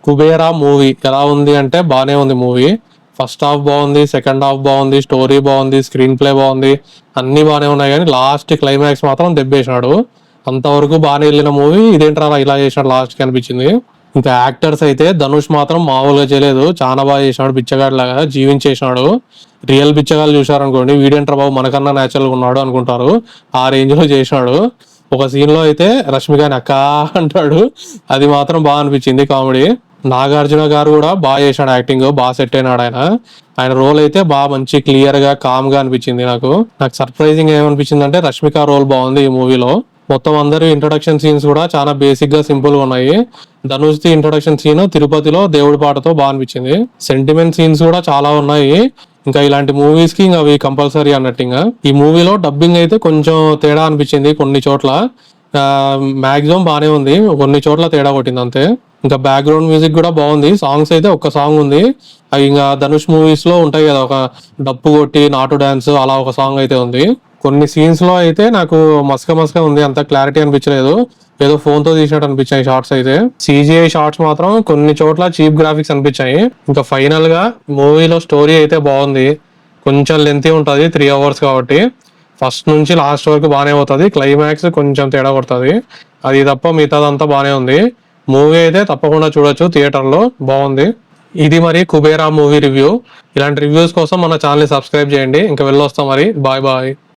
Kubera movie ఎలా ఉంది అంటే బానే ఉంది మూవీ. ఫస్ట్ హాఫ్ బాగుంది, సెకండ్ హాఫ్ బాగుంది, స్టోరీ బాగుంది, స్క్రీన్ ప్లే బాగుంది, అన్ని బానే ఉన్నాయి. కానీ లాస్ట్ క్లైమాక్స్ మాత్రం దెబ్బేసినాడు. అంతవరకు బాగానే వెళ్ళిన మూవీ ఇదేంట్రా ఇలా చేసినాడు లాస్ట్ కి అనిపించింది. ఇంకా యాక్టర్స్ అయితే ధనుష్ మాత్రం మామూలుగా చేయలేదు, చాలా బాగా చేసినాడు. బిచ్చగాడి లాగా జీవించేసినాడు. రియల్ బిచ్చగాళ్ళు చూసారనుకోండి, వీడేంట్రా బాబు మనకన్నా న్యాచురల్ గా ఉన్నాడు అనుకుంటారు. ఆ రేంజ్ లో చేసినాడు. ఒక సీన్ లో అయితే రష్మికని అక్క అంటాడు, అది మాత్రం బాగా అనిపించింది కామెడీ. నాగార్జున గారు కూడా బాగా చేశాడు యాక్టింగ్, బాగా సెట్ అయినాడు ఆయన. ఆయన రోల్ అయితే బాగా మంచి క్లియర్ గా కామ్ గా అనిపించింది. నాకు సర్ప్రైజింగ్ ఏమనిపించింది అంటే రష్మిక రోల్ బాగుంది ఈ మూవీలో. మొత్తం అందరి ఇంట్రొడక్షన్ సీన్స్ కూడా చాలా బేసిక్ గా సింపుల్ గా ఉన్నాయి. ధనుష్ ది ఇంట్రొడక్షన్ సీన్ తిరుపతిలో దేవుడి పాటతో బాగా అనిపించింది. సెంటిమెంట్ సీన్స్ కూడా చాలా ఉన్నాయి. ఇంకా ఇలాంటి మూవీస్ కి ఇంకా అవి కంపల్సరీ అన్నట్టు. ఇంకా ఈ మూవీలో డబ్బింగ్ అయితే కొంచెం తేడా అనిపించింది కొన్ని చోట్ల. మాక్సిమం బానే ఉంది, కొన్ని చోట్ల తేడా కొట్టింది అంతే. ఇంకా బ్యాక్గ్రౌండ్ మ్యూజిక్ కూడా బాగుంది. సాంగ్స్ అయితే ఒక్క సాంగ్ ఉంది, అవి ఇంకా ధనుష్ మూవీస్ లో ఉంటాయి కదా, ఒక డప్పు కొట్టి నాటు డాన్స్ అలా ఒక సాంగ్ అయితే ఉంది. కొన్ని సీన్స్ లో అయితే నాకు మసక ఉంది, అంత క్లారిటీ అనిపించలేదు. ఏదో ఫోన్ తో తీసినట్టు అనిపించాయి షార్ట్స్ అయితే. CGI షార్ట్స్ మాత్రం కొన్ని చోట్ల చీప్ గ్రాఫిక్స్ అనిపించాయి. ఇంకా ఫైనల్ గా మూవీలో స్టోరీ అయితే బాగుంది. కొంచెం లెంతీ ఉంటది, 3 hours కాబట్టి. ఫస్ట్ నుంచి లాస్ట్ వరకు బానే అవుతుంది. క్లైమాక్స్ కొంచెం తేడా కొడుతుంది, అది తప్ప మిగతాదంతా బానే ఉంది. మూవీ అయితే తప్పకుండా చూడొచ్చు, థియేటర్ లో బాగుంది. ఇది మరి కుబేరా మూవీ రివ్యూ. ఇలాంటి రివ్యూస్ కోసం మన ఛానల్ ని సబ్స్క్రైబ్ చేయండి. ఇంకా వెళ్ళొస్తాం మరి, బాయ్ బాయ్.